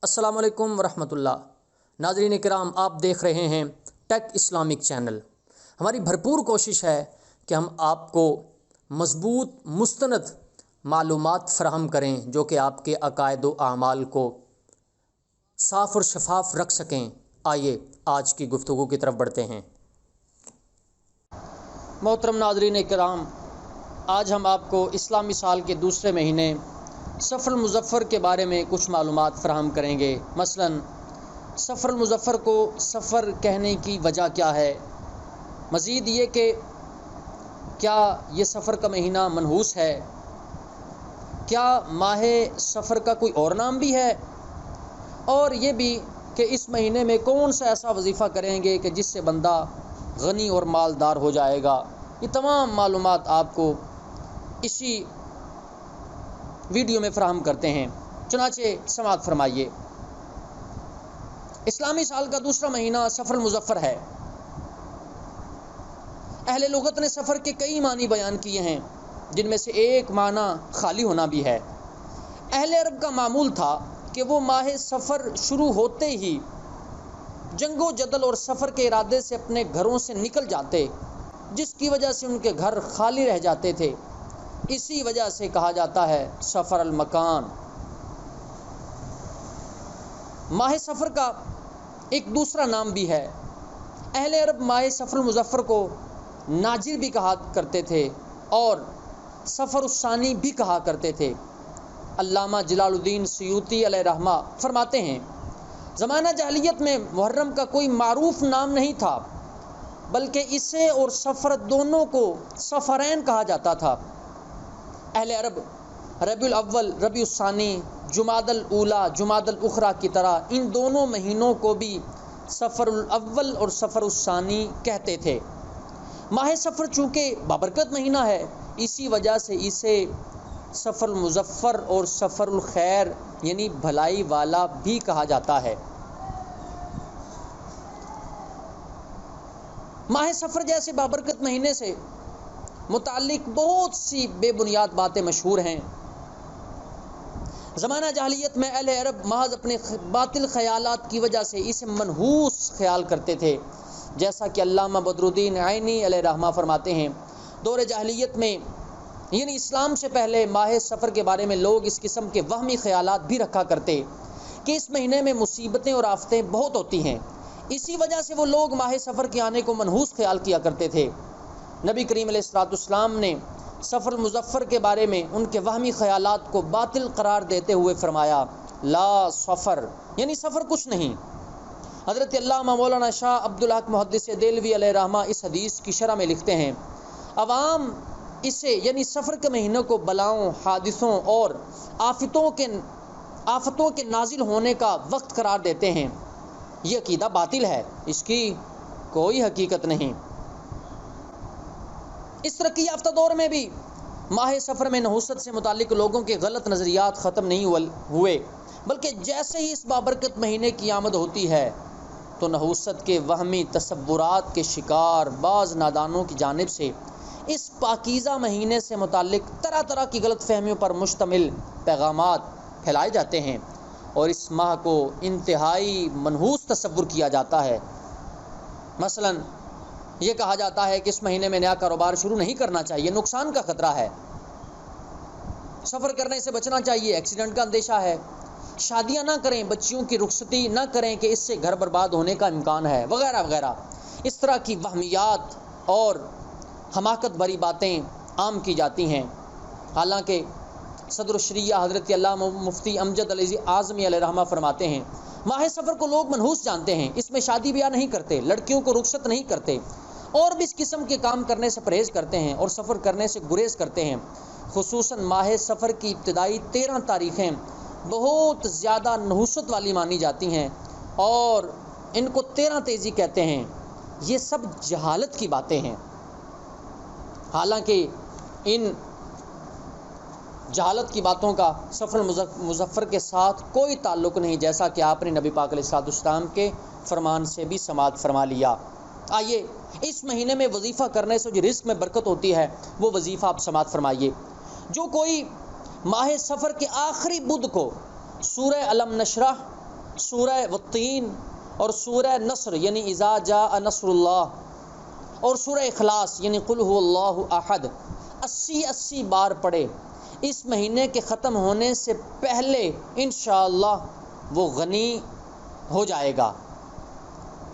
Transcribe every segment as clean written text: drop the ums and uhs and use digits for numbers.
السلام علیکم ورحمۃ اللہ۔ ناظرین کرام، آپ دیکھ رہے ہیں ٹیک اسلامک چینل۔ ہماری بھرپور کوشش ہے کہ ہم آپ کو مضبوط مستند معلومات فراہم کریں جو کہ آپ کے عقائد و اعمال کو صاف اور شفاف رکھ سکیں۔ آئیے آج کی گفتگو کی طرف بڑھتے ہیں۔ محترم ناظرین کرام، آج ہم آپ کو اسلامی سال کے دوسرے مہینے سفر المظفر کے بارے میں کچھ معلومات فراہم کریں گے۔ مثلا سفر المظفر کو سفر کہنے کی وجہ کیا ہے، مزید یہ کہ کیا یہ سفر کا مہینہ منحوس ہے، کیا ماہ سفر کا کوئی اور نام بھی ہے، اور یہ بھی کہ اس مہینے میں کون سا ایسا وظیفہ کریں گے کہ جس سے بندہ غنی اور مالدار ہو جائے گا۔ یہ تمام معلومات آپ کو اسی ویڈیو میں فراہم کرتے ہیں، چنانچہ سماعت فرمائیے۔ اسلامی سال کا دوسرا مہینہ سفر المظفر ہے۔ اہل لغت نے سفر کے کئی معنی بیان کیے ہیں، جن میں سے ایک معنی خالی ہونا بھی ہے۔ اہل عرب کا معمول تھا کہ وہ ماہ سفر شروع ہوتے ہی جنگ و جدل اور سفر کے ارادے سے اپنے گھروں سے نکل جاتے، جس کی وجہ سے ان کے گھر خالی رہ جاتے تھے۔ اسی وجہ سے کہا جاتا ہے سفر المکان۔ ماہ سفر کا ایک دوسرا نام بھی ہے۔ اہل عرب ماہ سفر المظفر کو ناجر بھی کہا کرتے تھے اور سفر الثانی بھی کہا کرتے تھے۔ علامہ جلال الدین سیوطی علیہ رحمہ فرماتے ہیں، زمانہ جاہلیت میں محرم کا کوئی معروف نام نہیں تھا، بلکہ اسے اور سفر دونوں کو سفرین کہا جاتا تھا۔ اہل عرب ربیع الاول، ربیع الثانی، جمادی الاولیٰ، جمادی الاخریٰ کی طرح ان دونوں مہینوں کو بھی سفر الاول اور سفر الثانی کہتے تھے۔ ماہ سفر چونکہ بابرکت مہینہ ہے، اسی وجہ سے اسے سفر المظفر اور سفر الخیر یعنی بھلائی والا بھی کہا جاتا ہے۔ ماہ سفر جیسے بابرکت مہینے سے متعلق بہت سی بے بنیاد باتیں مشہور ہیں۔ زمانہ جاہلیت میں اہل عرب محض اپنے باطل خیالات کی وجہ سے اسے منحوس خیال کرتے تھے، جیسا کہ علامہ بدر الدین عینی علیہ رحمہ فرماتے ہیں، دور جاہلیت میں یعنی اسلام سے پہلے ماہ سفر کے بارے میں لوگ اس قسم کے وہمی خیالات بھی رکھا کرتے کہ اس مہینے میں مصیبتیں اور آفتیں بہت ہوتی ہیں۔ اسی وجہ سے وہ لوگ ماہ سفر کے آنے کو منحوس خیال کیا کرتے تھے۔ نبی کریم علیہ الصلوۃ والسلام نے سفر المظفر کے بارے میں ان کے وہمی خیالات کو باطل قرار دیتے ہوئے فرمایا، لا سفر یعنی سفر کچھ نہیں۔ حضرت علامہ مولانا شاہ عبدالحق محدث دہلوی علیہ رحمہ اس حدیث کی شرح میں لکھتے ہیں، عوام اسے یعنی سفر کے مہینوں کو بلاؤں، حادثوں اور آفتوں کے نازل ہونے کا وقت قرار دیتے ہیں۔ یہ عقیدہ باطل ہے، اس کی کوئی حقیقت نہیں۔ اس ترقی یافتہ دور میں بھی ماہ سفر میں نحوست سے متعلق لوگوں کے غلط نظریات ختم نہیں ہوئے، بلکہ جیسے ہی اس بابرکت مہینے کی آمد ہوتی ہے تو نحوست کے وہمی تصورات کے شکار بعض نادانوں کی جانب سے اس پاکیزہ مہینے سے متعلق طرح طرح کی غلط فہمیوں پر مشتمل پیغامات پھیلائے جاتے ہیں اور اس ماہ کو انتہائی منحوس تصور کیا جاتا ہے۔ مثلا یہ کہا جاتا ہے کہ اس مہینے میں نیا کاروبار شروع نہیں کرنا چاہیے، نقصان کا خطرہ ہے، سفر کرنے سے بچنا چاہیے، ایکسیڈنٹ کا اندیشہ ہے، شادیاں نہ کریں، بچیوں کی رخصتی نہ کریں کہ اس سے گھر برباد ہونے کا امکان ہے، وغیرہ وغیرہ۔ اس طرح کی وہمیات اور حماقت بھری باتیں عام کی جاتی ہیں۔ حالانکہ صدر الشریعہ حضرت علامہ مفتی امجد علی اعظمی علیہ رحمہ فرماتے ہیں، ماہ سفر کو لوگ منحوس جانتے ہیں، اس میں شادی بیاہ نہیں کرتے، لڑکیوں کو رخصت نہیں کرتے، اور بھی اس قسم کے کام کرنے سے پرہیز کرتے ہیں اور سفر کرنے سے گریز کرتے ہیں۔ خصوصاً ماہ سفر کی ابتدائی 13 تاریخیں بہت زیادہ نحوست والی مانی جاتی ہیں اور ان کو 13 تیزی کہتے ہیں۔ یہ سب جہالت کی باتیں ہیں، حالانکہ ان جہالت کی باتوں کا سفر مظفر کے ساتھ کوئی تعلق نہیں، جیسا کہ آپ نے نبی پاک علیہ الصلوۃ والسلام کے فرمان سے بھی سماعت فرما لیا۔ آئیے اس مہینے میں وظیفہ کرنے سے جو رزق میں برکت ہوتی ہے وہ وظیفہ آپ سماعت فرمائیے۔ جو کوئی ماہ سفر کے آخری بدھ کو سورہ علم نشرح سورہ والتین اور سورہ نصر یعنی اذا جاء نصر اللہ اور سورہ اخلاص یعنی قل هو اللہ احد 80 بار پڑھے، اس مہینے کے ختم ہونے سے پہلے انشاءاللہ وہ غنی ہو جائے گا۔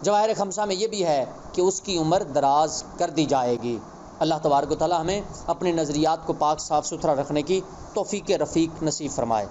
جواہر خمسہ میں یہ بھی ہے کہ اس کی عمر دراز کر دی جائے گی۔ اللہ تبارک و تعالی ہمیں اپنے نظریات کو پاک صاف ستھرا رکھنے کی توفیق رفیق نصیب فرمائے۔